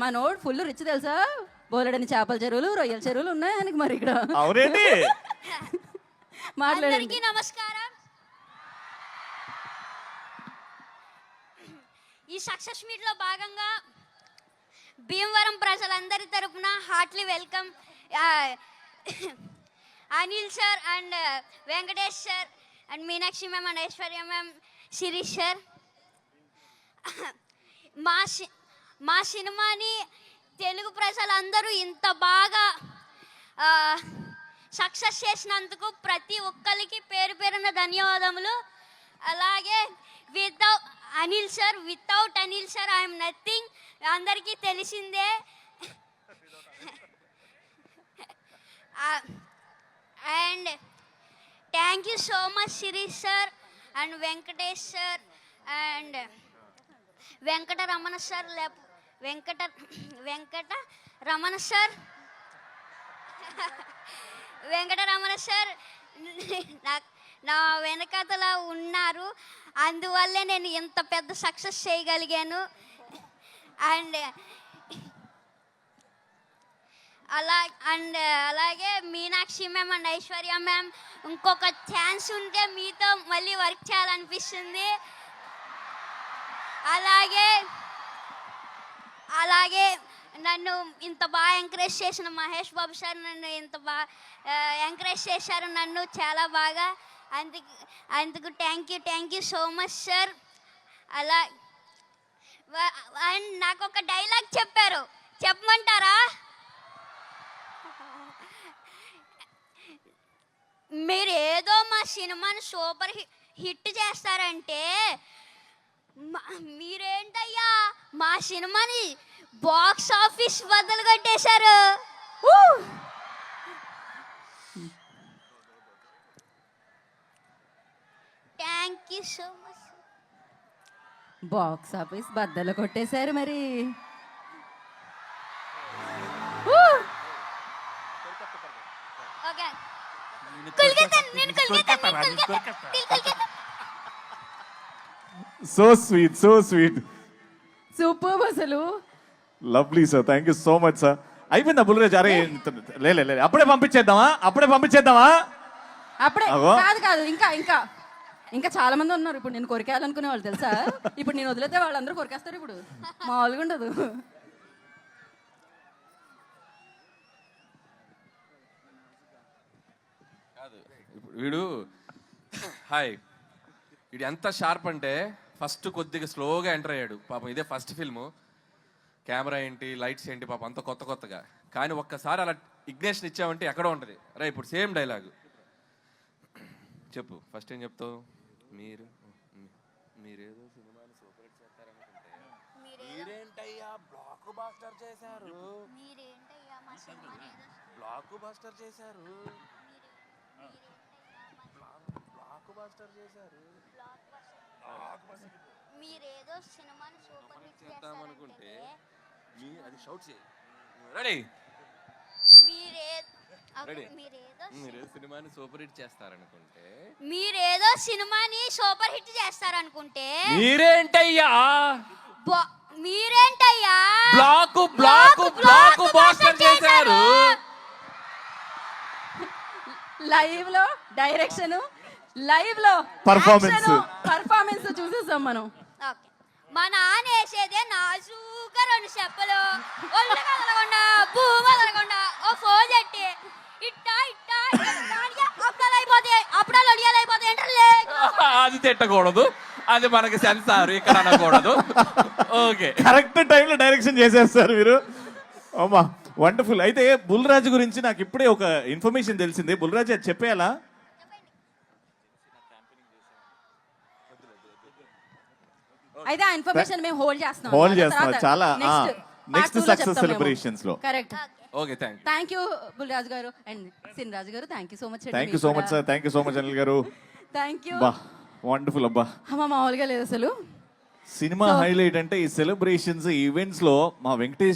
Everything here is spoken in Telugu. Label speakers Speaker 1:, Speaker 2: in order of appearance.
Speaker 1: మనోడు ఫుల్ రిచ్ తెలుసా, బోలెడని చేపల చెరువులు రొయ్యల చెరువులు ఉన్నాయి ఆయనకి మరి ఇక్కడ.
Speaker 2: అవునండి.
Speaker 1: మాట్లాడండి.
Speaker 3: అందరికీ నమస్కారం. ఈ సక్సెస్ మీట్ లో భాగంగా భీమవరం ప్రజలందరి తరపున heartly welcome Anil sir and Venkatesh sir and Meenakshi ma'am and Aishwarya ma'am, Shirish sir. మా సినిమాని తెలుగు ప్రజలందరూ ఇంత బాగా సక్సెస్ చేసినందుకు ప్రతి ఒక్కరికి పేరు పేరున ధన్యవాదములు. అలాగే without Anil sir I'm nothing, అందరికీ తెలిసిందే. And thank you so much Shirish sir and Venkatesh sir and Venkataramana sir Venkataramana sir నా వెనకతలా ఉన్నారు, అందువల్లే నేను ఇంత పెద్ద సక్సెస్ చేయగలిగాను. అండ్ అలాగే Meenakshi ma'am and Aishwarya ma'am, ఇంకొక ఛాన్స్ ఉంటే మీతో మళ్ళీ వర్క్ చేయాలనిపిస్తుంది. అలాగే నన్ను ఇంత బాగా ఎంకరేజ్ చేసిన మహేష్ బాబు సార్ నన్ను ఇంత బాగా ఎంకరేజ్ చేశారు నన్ను చాలా బాగా. అందుకు thank you so much sir. And నాకు ఒక డైలాగ్ చెప్పారు, చెప్పమంటారా? మీరు ఏదో మా సినిమాని సూపర్ హిట్ చేస్తారంటే మీరేంటయ్యా మా సినిమాని బాక్స్ ఆఫీస్ బద్దలు కొట్టేశారు. Thank you so much.
Speaker 1: Box office బద్దలు కొట్టేశారు మరి.
Speaker 3: ఓకే
Speaker 2: సో స్వీట్
Speaker 1: సూపర్ అసలు.
Speaker 2: Lovely sir, thank you so much sir. అయిపోయిందా బుల్రాజ్? అరే లే అప్పుడే పంపించేద్దామా?
Speaker 1: అప్పుడే
Speaker 2: అగో.
Speaker 1: కాదు ఇంకా చాలా మంది ఉన్నారు ఇప్పుడు నేను కొరికేయాలనుకునే వాళ్ళు తెలుసా. ఇప్పుడు నేను వదిలేతే వాళ్ళందరూ కొరికేస్తారు. ఇప్పుడు మామూలుగా ఉండదు.
Speaker 4: వీడు ఎంత షార్ప్ అంటే ఫస్ట్ కొద్దిగా స్లోగా ఎంటర్ అయ్యాడు పాపం. ఇదే ఫస్ట్ ఫిల్ము, కెమెరా ఏంటి లైట్స్ ఏంటి పాపం అంత కొత్తగా. కానీ ఒక్కసారి అలా ఇగ్నేషన్ ఇచ్చామంటే ఎక్కడో ఉంటుంది. రా ఇప్పుడు సేమ్ డైలాగు చెప్పు. ఫస్ట్ ఏం చెప్తావు? మీరేదో సినిమాని సూపర్ హిట్ చేస్తారనుకుంటే మీరేంటయ్యా బ్లాక్ బాస్టర్ చేశారు.
Speaker 3: మీరేదో సినిమాని సూపర్ హిట్
Speaker 4: చేద్దామనుకుంటే అది షౌట్ చేయి. రెడీ? మీరేదో సినిమాని సూపర్ హిట్ చేస్తారనుకుంటే
Speaker 3: మీరేంటయ్యా
Speaker 4: బ్లాక్ బాస్టర్ చేశారు.
Speaker 1: లైవ్ లో డైరెక్షన్, లైవ్ లో పర్ఫార్మెన్స్ చూసేసాం మనం.
Speaker 3: మా నాన్న వేసేదే నాజూగా 2 చెప్పలు, ఒళ్ళు కదలకుండా భూమి కదలకుండా ఓ ఫోన్ చెట్టి అప్పుడాలు అడియాలైపోతాయి.
Speaker 4: అది తిట్టకూడదు, అది మనకి సెన్సార్ ఇక్కడ అనకూడదు. ఓకే,
Speaker 2: కరెక్ట్ టైంలో డైరెక్షన్ చేసేస్తారు మీరు. అమ్మా వండర్ఫుల్. అయితే బుల్రాజు గురించి నాకు ఇప్పుడే ఒక ఇన్ఫర్మేషన్ తెలిసింది. బుల్రాజు అది చెప్పేయాలా?
Speaker 1: అయితే ఆ ఇన్ఫర్మేషన్ మేము హోల్డ్ చేస్తున్నాం.
Speaker 2: చాలా నెక్స్ట్ సక్సెస్ సెలబ్రేషన్స్ లో.
Speaker 1: Correct.
Speaker 4: Okay,
Speaker 1: thank you Bulraju గారు అండ్ సిన్ రాజు గారు. Thank you so much.
Speaker 2: Thank you so much sir. Thank you so much Anil గారు.
Speaker 1: Thank you.
Speaker 2: వండర్ఫుల్ అబ్బా.
Speaker 1: అమ్మ మామూలుగా లేదు అసలు.
Speaker 2: సినిమా హైలైట్ అంటే ఈ సెలబ్రేషన్స్ ఈవెంట్స్ లో మా వెంకటేష్